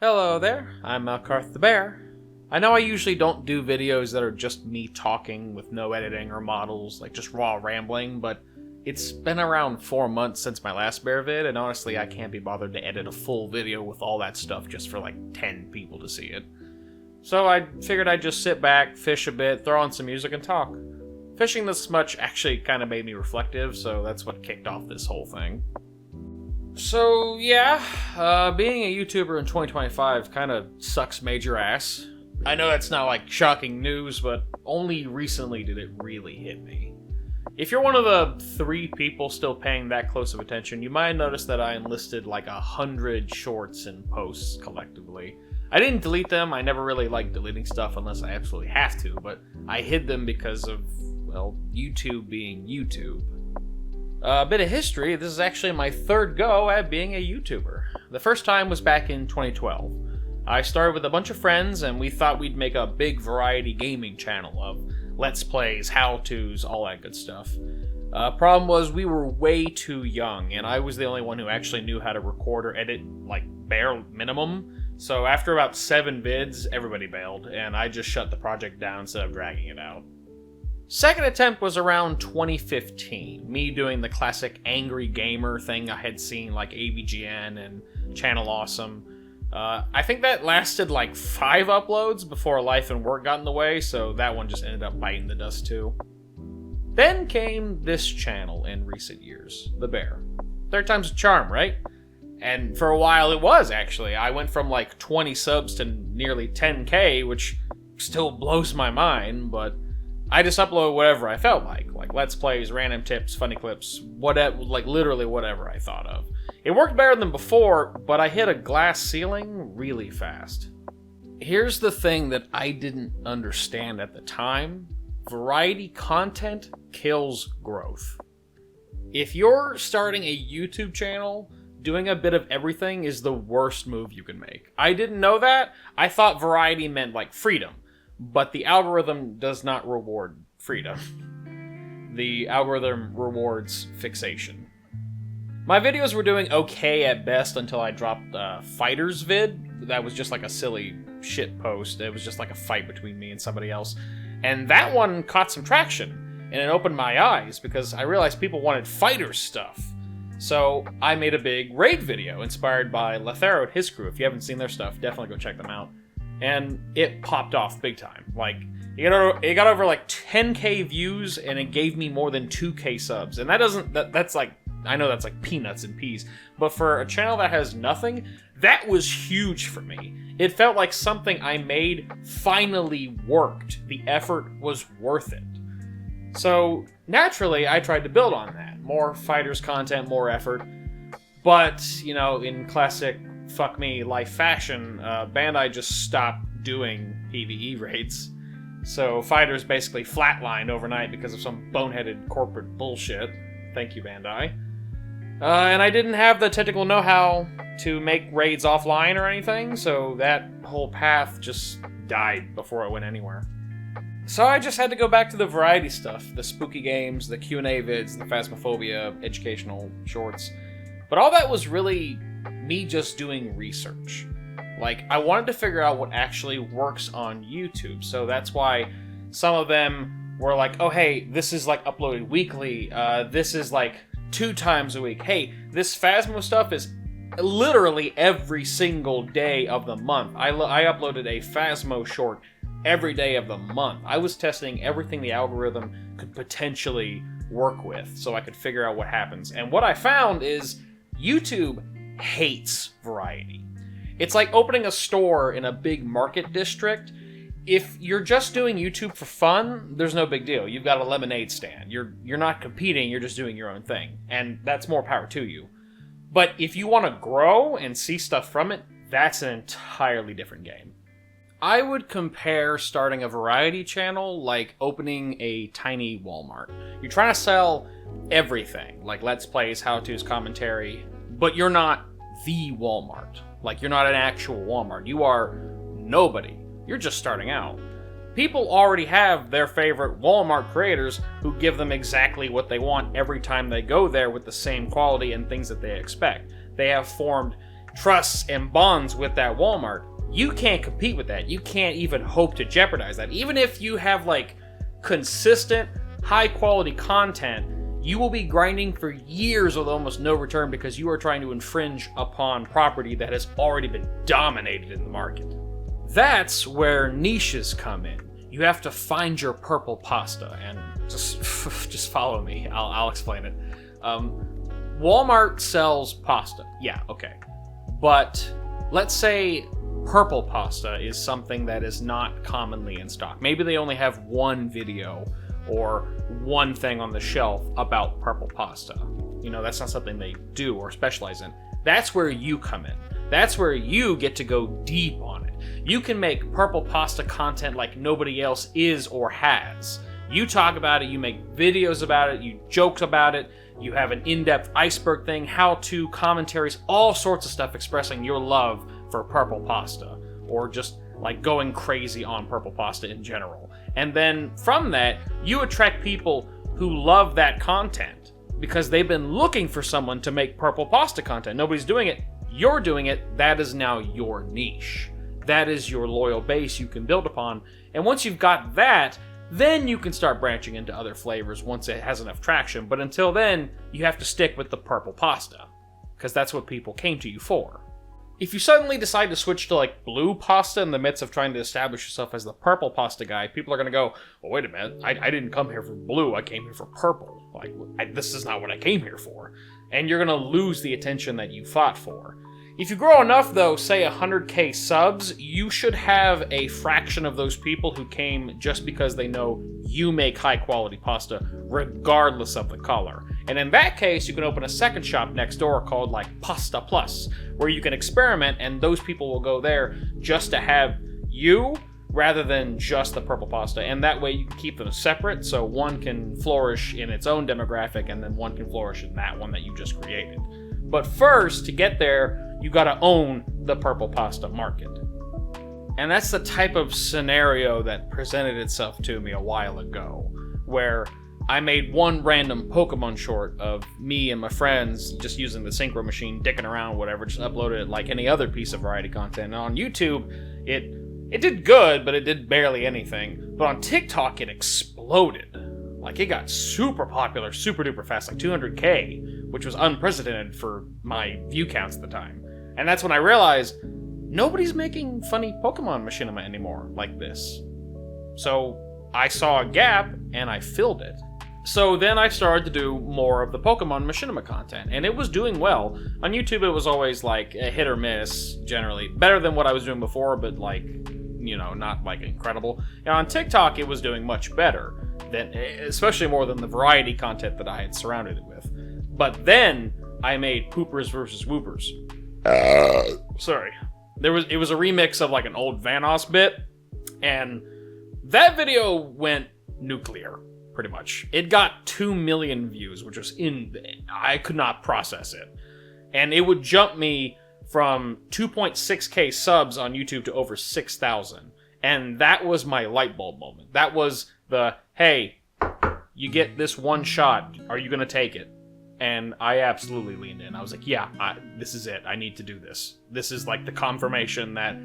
Hello there, I'm Malkarth the Bear. I know I usually don't do videos that are just me talking with no editing or models, like just raw rambling, but it's been around 4 months since my last bear vid, and honestly I can't be bothered to edit a full video with all that stuff just for like 10 people to see it. So I figured I'd just sit back, fish a bit, throw on some music, and talk. Fishing this much actually kind of made me reflective, so that's what kicked off this whole thing. So yeah, being a YouTuber in 2025 kind of sucks major ass. I know that's not like shocking news, but only recently did it really hit me. If you're one of the 3 people still paying that close of attention, you might notice that I enlisted like 100 shorts and posts collectively. I didn't delete them, I never really like deleting stuff unless I absolutely have to, but I hid them because of, well, YouTube being YouTube. A bit of history, this is actually my 3rd go at being a YouTuber. The first time was back in 2012. I started with a bunch of friends and we thought we'd make a big variety gaming channel of Let's Plays, how-tos, all that good stuff. Problem was we were way too young and I was the only one who actually knew how to record or edit, like, bare minimum. So after about 7 vids, everybody bailed and I just shut the project down instead of dragging it out. Second attempt was around 2015, me doing the classic angry gamer thing I had seen like AVGN and Channel Awesome. I think that lasted like 5 uploads before life and work got in the way, so that one just ended up biting the dust too. Then came this channel in recent years, The Bear. 3rd time's a charm, right? And for a while it was, actually. I went from like 20 subs to nearly 10k, which still blows my mind, but I just upload whatever I felt like Let's Plays, random tips, funny clips, whatever, like literally whatever I thought of. It worked better than before, but I hit a glass ceiling really fast. Here's the thing that I didn't understand at the time. Variety content kills growth. If you're starting a YouTube channel, doing a bit of everything is the worst move you can make. I didn't know that. I thought variety meant like freedom. But the algorithm does not reward freedom. The algorithm rewards fixation. My videos were doing okay at best until I dropped a fighters vid. That was just like a silly shit post. It was just like a fight between me and somebody else. And that one caught some traction. And it opened my eyes because I realized people wanted fighters stuff. So I made a big raid video inspired by Lethero and his crew. If you haven't seen their stuff, definitely go check them out. And it popped off big time. Like, it got over like 10k views, and it gave me more than 2k subs. And that's like, I know that's like peanuts and peas, but for a channel that has nothing, that was huge for me. It felt like something I made finally worked. The effort was worth it. So, naturally, I tried to build on that. More fighters content, more effort. But, you know, in classic fuck me life fashion, Bandai just stopped doing PvE raids. So fighters basically flatlined overnight because of some boneheaded corporate bullshit. Thank you, Bandai. And I didn't have the technical know-how to make raids offline or anything, so that whole path just died before it went anywhere. So I just had to go back to the variety stuff, the spooky games, the Q&A vids, the Phasmophobia, educational shorts. But all that was really me just doing research. Like, I wanted to figure out what actually works on YouTube, so that's why some of them were like, oh hey, this is like uploaded weekly, this is like 2 times a week, hey, this Phasmo stuff is literally every single day of the month. I uploaded a Phasmo short every day of the month. I was testing everything the algorithm could potentially work with, so I could figure out what happens. And what I found is YouTube hates variety. It's like opening a store in a big market district. If you're just doing YouTube for fun, there's no big deal. You've got a lemonade stand. You're not competing, you're just doing your own thing. And that's more power to you. But if you want to grow and see stuff from it, that's an entirely different game. I would compare starting a variety channel like opening a tiny Walmart. You're trying to sell everything, like Let's Plays, how-tos, commentary, but you're not the Walmart. Like, you're not an actual Walmart. You are nobody. You're just starting out. People already have their favorite Walmart creators who give them exactly what they want every time they go there with the same quality and things that they expect. They have formed trusts and bonds with that Walmart, you can't compete with that. You can't even hope to jeopardize that. Even if you have like consistent, high quality content, you will be grinding for years with almost no return because you are trying to infringe upon property that has already been dominated in the market. That's where niches come in. You have to find your purple pasta, and just follow me. I'll explain it. Walmart sells pasta. Yeah, okay. But let's say purple pasta is something that is not commonly in stock. Maybe they only have one video or one thing on the shelf about purple pasta. You know, that's not something they do or specialize in. That's where you come in. That's where you get to go deep on it. You can make purple pasta content like nobody else is or has. You talk about it, you make videos about it, you joke about it, you have an in-depth iceberg thing, how-to commentaries, all sorts of stuff expressing your love for purple pasta, or just like going crazy on purple pasta in general. And then from that, you attract people who love that content because they've been looking for someone to make purple pasta content. Nobody's doing it. You're doing it. That is now your niche. That is your loyal base you can build upon. And once you've got that, then you can start branching into other flavors once it has enough traction. But until then, you have to stick with the purple pasta, because that's what people came to you for. If you suddenly decide to switch to like blue pasta in the midst of trying to establish yourself as the purple pasta guy, people are going to go, well, wait a minute, I didn't come here for blue, I came here for purple. This is not what I came here for. And you're going to lose the attention that you fought for. If you grow enough, though, say 100k subs, you should have a fraction of those people who came just because they know you make high-quality pasta, regardless of the color. And in that case, you can open a second shop next door called, like, Pasta Plus, where you can experiment, and those people will go there just to have you, rather than just the purple pasta. And that way you can keep them separate, so one can flourish in its own demographic, and then one can flourish in that one that you just created. But first, to get there, you gotta own the purple pasta market. And that's the type of scenario that presented itself to me a while ago, where I made one random Pokemon short of me and my friends just using the synchro machine, dicking around, whatever, just uploaded it like any other piece of variety content. And on YouTube, it did good, but it did barely anything. But on TikTok, it exploded. Like, it got super popular, super duper fast, like 200k, which was unprecedented for my view counts at the time. And that's when I realized nobody's making funny Pokemon machinima anymore like this. So I saw a gap and I filled it. So then I started to do more of the Pokemon machinima content, and it was doing well. On YouTube, it was always like a hit or miss, generally. Better than what I was doing before, but like, you know, not like incredible. And on TikTok, it was doing much better, especially more than the variety content that I had surrounded it with. But then I made Poopers vs. Whoopers. Sorry. It was a remix of like an old Vanoss bit, and that video went nuclear, pretty much. It got 2 million views, which was I could not process it. And it would jump me from 2.6k subs on YouTube to over 6,000. And that was my light bulb moment. That was the, hey, you get this one shot, are you gonna take it? And I absolutely leaned in. I was like, yeah, this is it. I need to do this. This is like the confirmation that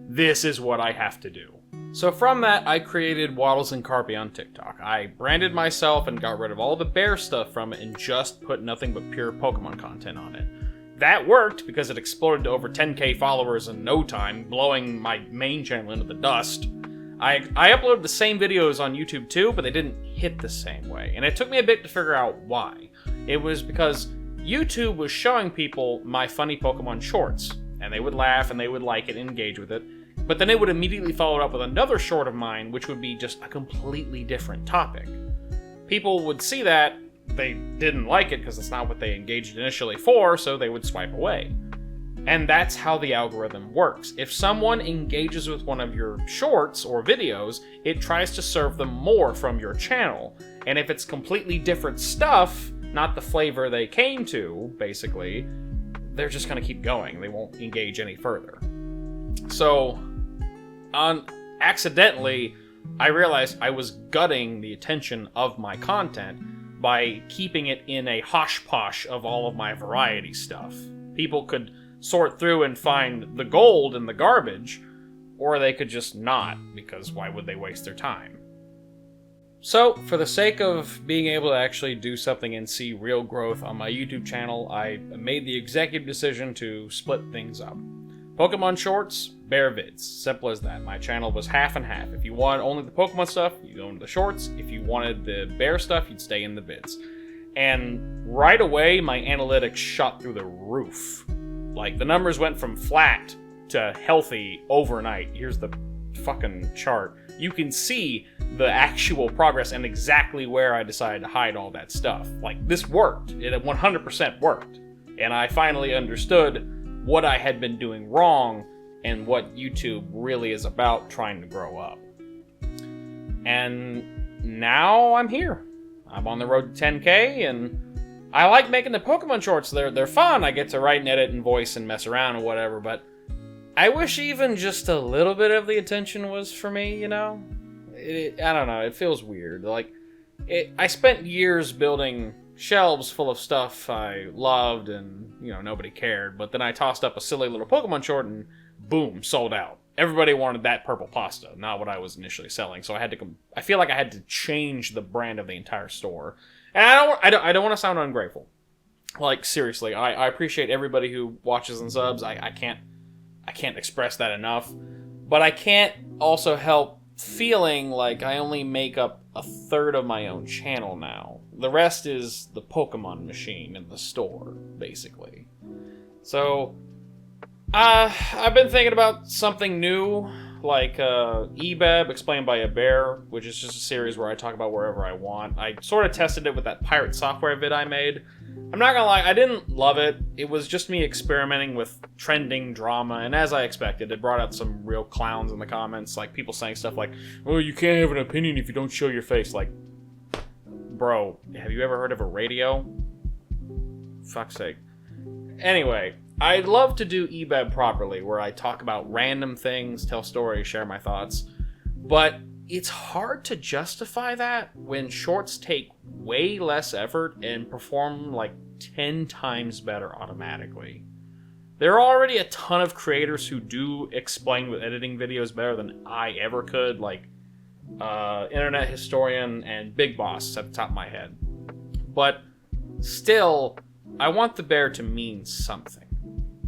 this is what I have to do. So from that, I created Waddles and Carpy on TikTok. I branded myself and got rid of all the bear stuff from it and just put nothing but pure Pokemon content on it. That worked because it exploded to over 10k followers in no time, blowing my main channel into the dust. I uploaded the same videos on YouTube too, but they didn't hit the same way. And it took me a bit to figure out why. It was because YouTube was showing people my funny Pokemon shorts, and they would laugh and they would like it and engage with it. But then it would immediately follow it up with another short of mine, which would be just a completely different topic. People would see that, they didn't like it because it's not what they engaged initially for, so they would swipe away. And that's how the algorithm works. If someone engages with one of your shorts or videos, it tries to serve them more from your channel. And if it's completely different stuff, not the flavor they came to, basically, they're just going to keep going. They won't engage any further. So, accidentally, I realized I was gutting the attention of my content by keeping it in a hosh-posh of all of my variety stuff. People could sort through and find the gold in the garbage, or they could just not, because why would they waste their time? So, for the sake of being able to actually do something and see real growth on my YouTube channel, I made the executive decision to split things up. Pokemon Shorts, Bear Vids. Simple as that. My channel was half and half. If you wanted only the Pokemon stuff, you'd go into the Shorts. If you wanted the Bear stuff, you'd stay in the Vids. And right away, my analytics shot through the roof. Like, the numbers went from flat to healthy overnight. Here's the fucking chart. You can see the actual progress and exactly where I decided to hide all that stuff. Like, this worked. It 100% worked. And I finally understood what I had been doing wrong and what YouTube really is about trying to grow up. And now I'm here. I'm on the road to 10K, and I like making the Pokemon shorts. They're fun. I get to write and edit and voice and mess around and whatever, but I wish even just a little bit of the attention was for me, you know? I don't know. It feels weird. Like, I spent years building shelves full of stuff I loved and, you know, nobody cared. But then I tossed up a silly little Pokemon short and boom, sold out. Everybody wanted that purple pasta, not what I was initially selling. So I feel like I had to change the brand of the entire store. And I don't want to sound ungrateful. Like, seriously, I appreciate everybody who watches and subs. I can't express that enough. But I can't also help feeling like I only make up a third of my own channel now. The rest is the Pokemon machine in the store, basically. So, I've been thinking about something new, like eBeb Explained by a Bear, which is just a series where I talk about wherever I want. I sort of tested it with that pirate software vid I made. I'm not gonna lie, I didn't love it. It was just me experimenting with trending drama, and as I expected, it brought out some real clowns in the comments, like people saying stuff like, "Oh, you can't have an opinion if you don't show your face." Like, bro, have you ever heard of a radio? Fuck's sake. Anyway, I'd love to do eBeb properly, where I talk about random things, tell stories, share my thoughts, but it's hard to justify that when shorts take way less effort and perform like 10 times better automatically. There are already a ton of creators who do explain with editing videos better than I ever could, like Internet Historian and Big Boss at the top of my head. But still, I want the bear to mean something.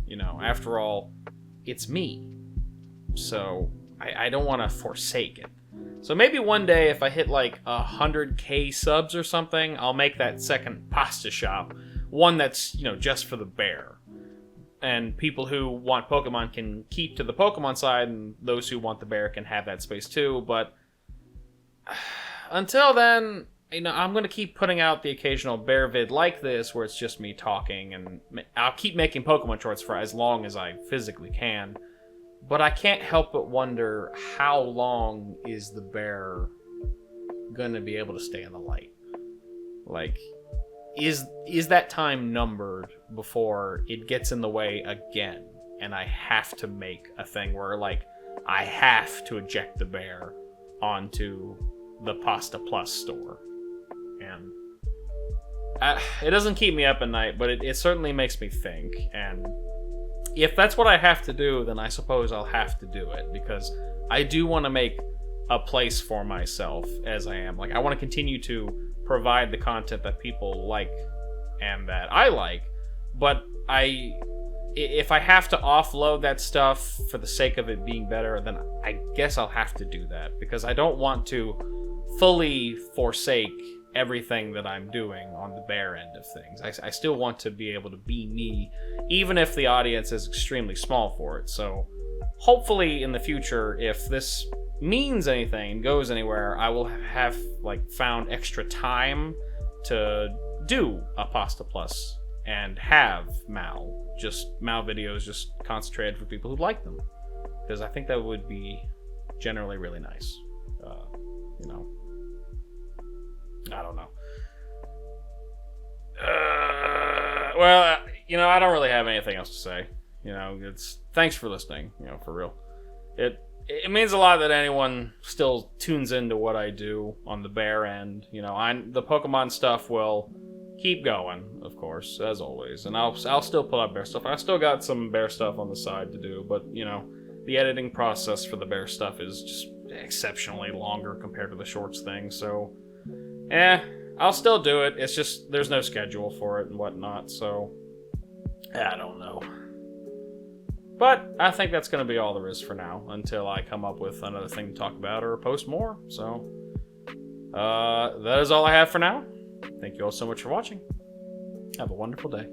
You know, after all, it's me. So I don't want to forsake it. So maybe one day, if I hit like 100K subs or something, I'll make that second pasta shop, one that's, you know, just for the bear. And people who want Pokemon can keep to the Pokemon side, and those who want the bear can have that space too. But until then, you know, I'm going to keep putting out the occasional bear vid like this, where it's just me talking, and I'll keep making Pokemon shorts for as long as I physically can. But I can't help but wonder, how long is the bear gonna be able to stay in the light? Like, is that time numbered before it gets in the way again, and I have to make a thing where, like, I have to eject the bear onto the Pasta Plus store? And it doesn't keep me up at night, but it certainly makes me think, and if that's what I have to do, then I suppose I'll have to do it, because I do want to make a place for myself as I am. Like, I want to continue to provide the content that people like and that I like, but if I have to offload that stuff for the sake of it being better, then I guess I'll have to do that, because I don't want to fully forsake everything that I'm doing on the bear end of things. I still want to be able to be me, even if the audience is extremely small for it. So hopefully in the future, if this means anything and goes anywhere, I will have like found extra time to do a Pasta Plus and have Mal videos just concentrated for people who like them, because I think that would be generally really nice. You know, I don't know. Well, you know, I don't really have anything else to say. You know, thanks for listening. You know, for real. It means a lot that anyone still tunes into what I do on the bear end. You know, the Pokemon stuff will keep going, of course, as always. And I'll still pull out bear stuff. I still got some bear stuff on the side to do, but, you know, the editing process for the bear stuff is just exceptionally longer compared to the shorts thing, so... I'll still do it. It's just, there's no schedule for it and whatnot, so... I don't know. But I think that's going to be all there is for now, until I come up with another thing to talk about or post more, so... that is all I have for now. Thank you all so much for watching. Have a wonderful day.